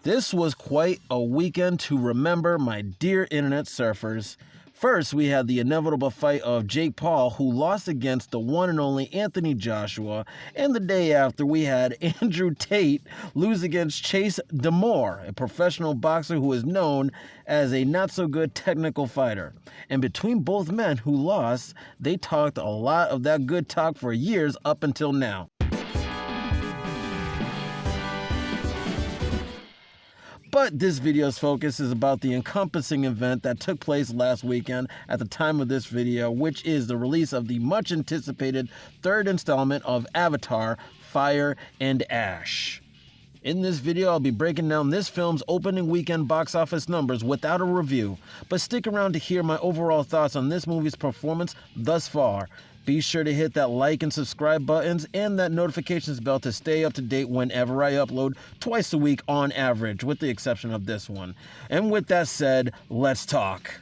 This was quite a weekend to remember, my dear internet surfers. First, we had the inevitable fight of Jake Paul, who lost against the one and only Anthony Joshua, and the day after, we had Andrew Tate lose against Chase Demore, a professional boxer who is known as a not-so-good technical fighter. And between both men who lost, they talked a lot of that good talk for years up until now. But this video's focus is about the encompassing event that took place last weekend at the time of this video, which is the release of the much anticipated third installment of Avatar: Fire and Ash. In this video, I'll be breaking down this film's opening weekend box office numbers without a review, but stick around to hear my overall thoughts on this movie's performance thus far. Be sure to hit that like and subscribe buttons and that notifications bell to stay up to date whenever I upload twice a week on average, with the exception of this one. And with that said, let's talk.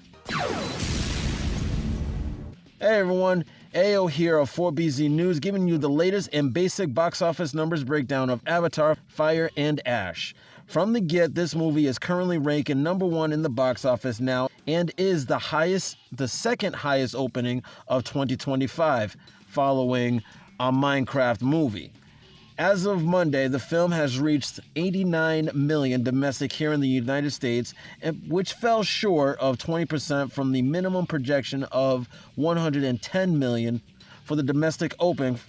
Hey everyone, Ayo here of 4BZ News, giving you the latest and basic box office numbers breakdown of Avatar: Fire and Ash. From the get, this movie is currently ranking number 1 in the box office now and is the second highest opening of 2025, following a Minecraft movie. As of Monday, the film has reached 89 million domestic here in the United States, which fell short of 20% from the minimum projection of 110 million for the domestic opening.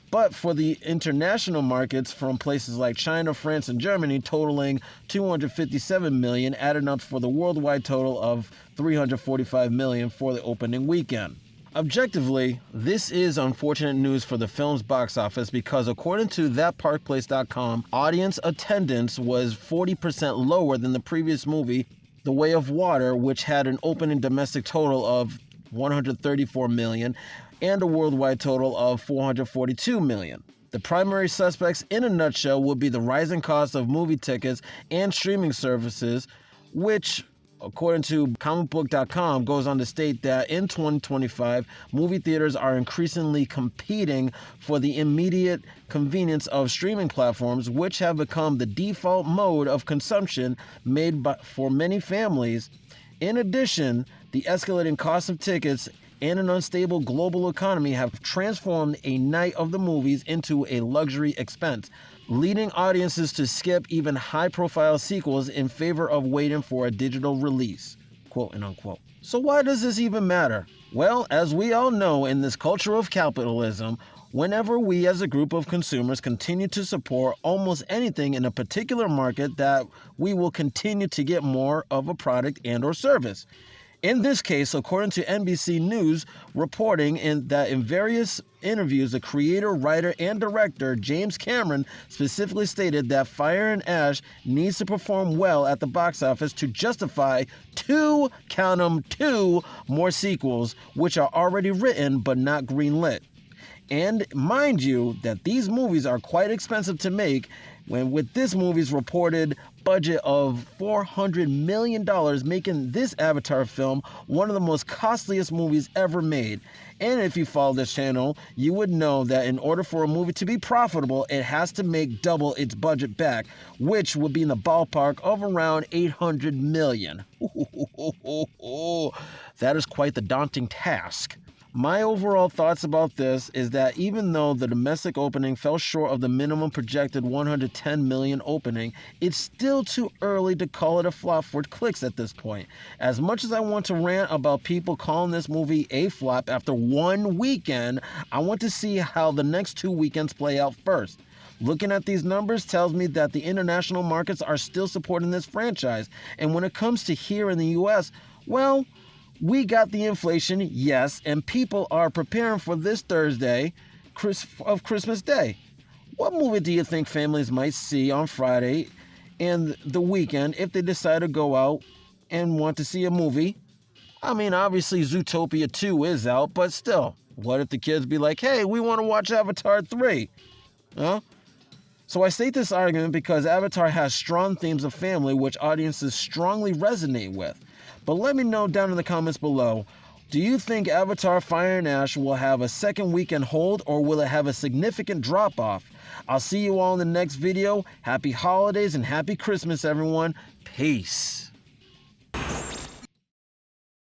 But for the international markets from places like China, France, and Germany, totaling 257 million, added up for the worldwide total of 345 million for the opening weekend. Objectively, this is unfortunate news for the film's box office because according to thatparkplace.com, audience attendance was 40% lower than the previous movie, The Way of Water, which had an opening domestic total of 134 million and a worldwide total of 442 million. The primary suspects in a nutshell would be the rising cost of movie tickets and streaming services, which, according to comicbook.com, goes on to state that in 2025, movie theaters are increasingly competing for the immediate convenience of streaming platforms, which have become the default mode of consumption for many families. In addition, the escalating cost of tickets and an unstable global economy have transformed a night of the movies into a luxury expense, leading audiences to skip even high-profile sequels in favor of waiting for a digital release, quote and unquote. So why does this even matter? Well, as we all know, in this culture of capitalism, whenever we as a group of consumers continue to support almost anything in a particular market, that we will continue to get more of a product and or service. In this case, according to NBC News, reporting in various interviews, the creator, writer, and director, James Cameron, specifically stated that Fire and Ash needs to perform well at the box office to justify two more sequels, which are already written but not greenlit. And mind you that these movies are quite expensive to make, with this movie's reported budget of $400 million, making this Avatar film one of the most costliest movies ever made. And if you follow this channel, you would know that in order for a movie to be profitable, it has to make double its budget back, which would be in the ballpark of around 800 million. That is quite the daunting task. My overall thoughts about this is that even though the domestic opening fell short of the minimum projected 110 million opening, it's still too early to call it a flop for clicks at this point. As much as I want to rant about people calling this movie a flop after one weekend, I want to see how the next 2 weekends play out first. Looking at these numbers tells me that the international markets are still supporting this franchise, and when it comes to here in the US, well, we got the inflation, yes, and people are preparing for this Thursday of Christmas Day. What movie do you think families might see on Friday and the weekend if they decide to go out and want to see a movie? I mean, obviously Zootopia 2 is out, but still, what if the kids be like, hey, we want to watch Avatar 3? Huh? So I state this argument because Avatar has strong themes of family which audiences strongly resonate with. But let me know down in the comments below, Do you think Avatar Fire and Ash will have a second weekend hold, or will it have a significant drop off? I'll see you all in the next video. Happy holidays and happy Christmas, everyone. Peace.